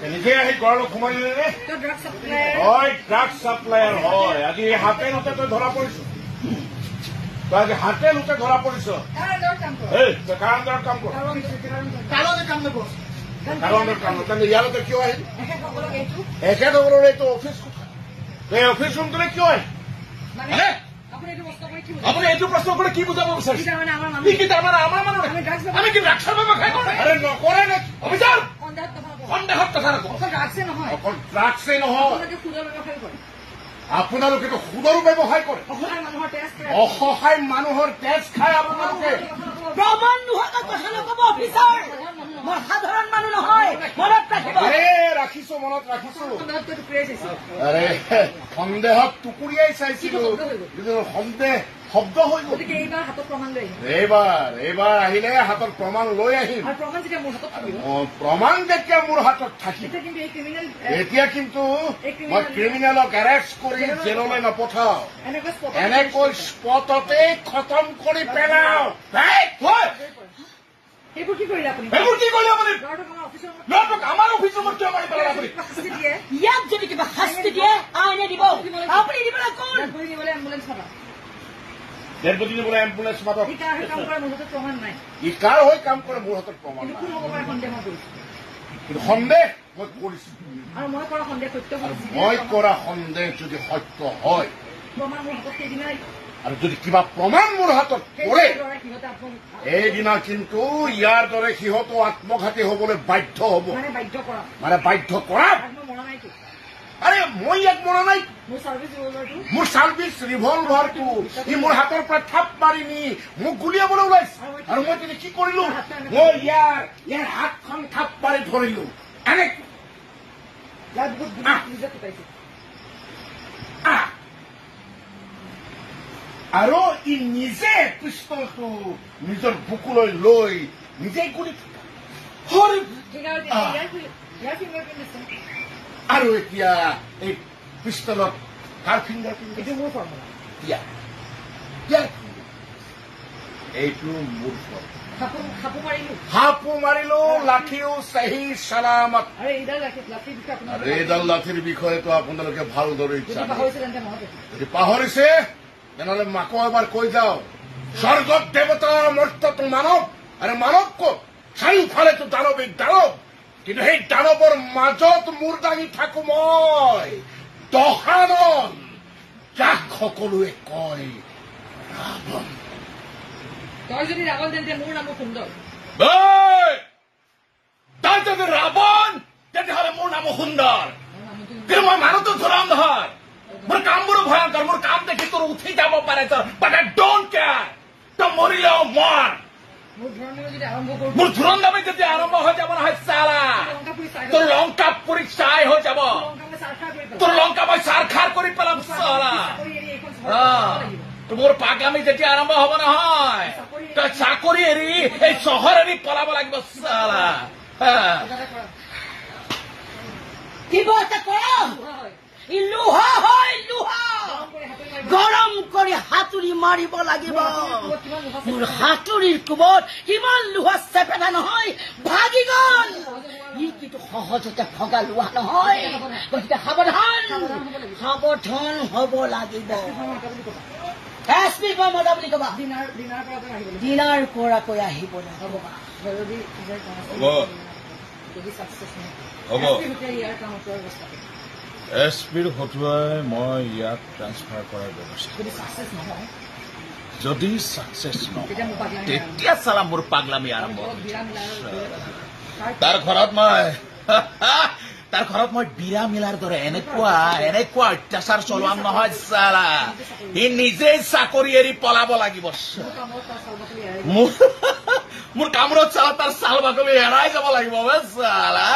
নিজে আহি গড়ালত সোমাই দিলে নে হয় ড্ৰাগছ ছাপ্লায়াৰ হয় আজি হাতে লুটে তই ধৰা পৰিছ তই আজি হাতে লুটে ধৰা পৰিছ তই কাৰ আণ্ডাৰত কাম কৰ ইয়ালৈকে কিয় আহিল এখেতসকলৰ এইটো অফিচ এই অফিচ ৰুমটোলৈ কিয় আহিল আপুনি এইটো প্ৰশ্ন কৰি কি বুজাব বিচাৰিছে আমাৰ মানুহ আমি কি ড্ৰাগছৰ ব্যৱসায় কৰোঁ নকৰে নে অফিচাৰ সন্দেহত কথা নকওঁ অকল ড্ৰাগছেই নহয় আপোনালোকেতো সুদৰো ব্যৱসায় কৰে অসহায় মানুহৰ তেজ খাই আপোনালোকে প্ৰমাণ নোহোৱাকৈ কথা নকব অফিচাৰ মই সাধাৰণ মানুহ নহয় মনত ৰাখিব ৰাখিছো মনত ৰাখিছো সন্দেহত টুকুৰিয়াই চাইছিলো সন্দেহ শব্দ হৈ গ'ল এইবাৰ আহিলে হাতত প্ৰমাণ লৈ আহিম প্ৰমাণ যেতিয়া মোৰ হাতত থাকিব এতিয়া কিন্তু মই ক্ৰিমিনেলক এৰেষ্ট কৰি জেললৈ নপঠাও এনেকৈ স্পটতে খতম কৰি পেলাও আমাৰ অফিচৰ কিয় মাৰি পেলালে আপুনি ইয়াক যদি কিবা শাস্তি দিয়ে আইনে দিব আপুনি দিবলৈ কোন ডেডবডি নিবলৈ এম্বুলেন্স মাতক ই কাৰ হৈ কাম কৰে মোৰ হাতত প্ৰমাণ কিন্তু সন্দেহ মই কৰিছো মই কৰা সন্দেহ যদি সত্য হয় আৰু যদি কিবা প্ৰমাণ মোৰ হাতত পৰে এইদিনা কিন্তু ইয়াৰ দৰে সিহঁতো আত্মঘাতী হবলৈ বাধ্য হব মানে বাধ্য কৰা আৰে মই ইয়াক মৰা নাই মোৰ ছাৰ্ভিচ ৰিভলভাৰটো ই মোৰ হাতৰ পৰা থাপ মাৰি নি মোক গুলিয়াবলৈ ওলাইছে আৰু মই তেনে কি কৰিলো মই ইয়াৰ হাতখন থাপ মাৰি ধৰিলো আৰু ই নিজে পিষ্টলটো নিজৰ বুকুলৈ লৈ নিজেই গুলি আৰু এতিয়া এই পিষ্টলত কাৰ ফিংগাৰ এইটো মোৰ সাপো মাৰিলো লাঠিও চাহি চালামত এইডাল লাঠিৰ বিষয়েতো আপোনালোকে ভালদৰে যদি পাহৰিছে তেনেহ'লে মাকো এবাৰ কৈ যাওঁ স্বৰ্গত দেৱতাৰ মৰ্ত্যটো মানৱ আৰু মানৱ ক'ত চাৰিওফালেতো দানৱিক দানৱ কিন্তু সেই দানৱৰ মাজত মূৰ দাঙি থাকো মই দশানন যাক সকলোৱে কয় ৰাৱণ তই যদি ৰাৱণ তেন্তে মোৰ নামো সুন্দৰ তই যদি ৰাৱণ তেতিয়াহ'লে মোৰ নামো সুন্দৰ কিন্তু মই মানুহটো ধুৰন্ধৰ মোৰ কামবোৰো ভয়ংকৰ মোৰ কাম দেখি তোৰ উঠি যাব পাৰে বাট আই ডোন্ট কেয়াৰ তই মৰিলেও মৰ মোৰ ধুৰন্দামী যদি আৰম্ভ হৈ যাব নহয় চালা তোৰ লংকা পুৰি চাই হৈ যাব তোৰ লংকা মই চাৰখাৰ কৰি পেলাম চালা মোৰ পাগলামি যেতিয়া আৰম্ভ হব নহয় তই চাকৰি এৰি এই চহৰ এৰি পলাব লাগিব চালা কিবা এটা কৰা লোহা হয় লোহা গৰম কৰি হাতুৰি মাৰিব লাগিব মোৰ হাতুৰিৰ কোবত কিমান লোহা চেপেটা নহয় ভাগি গল ই কিন্তু সহজতে ভগা লোহা নহয় গতিকে সাৱধান সাৱধান হব লাগিব এছপি বা মজা বুলি কবা দিনাৰ পৰাকৈ আহিব এছপিৰ হতুৱাই মই ইয়াক ট্ৰান্সফাৰ কৰাৰ ব্যৱস্থা যদি ছাকচেছ নহয় তেতিয়া চালা মোৰ পাগলামি আৰম্ভ তাৰ ঘৰত মই বিৰা মিলাৰ দৰে এনেকুৱা অত্যাচাৰ চলোৱাম নহয় চালা সি নিজেই চাকৰি এৰি পলাব লাগিব মোৰ কামৰত চালা তাৰ চাল বাকলি হেৰাই যাব লাগিব চালা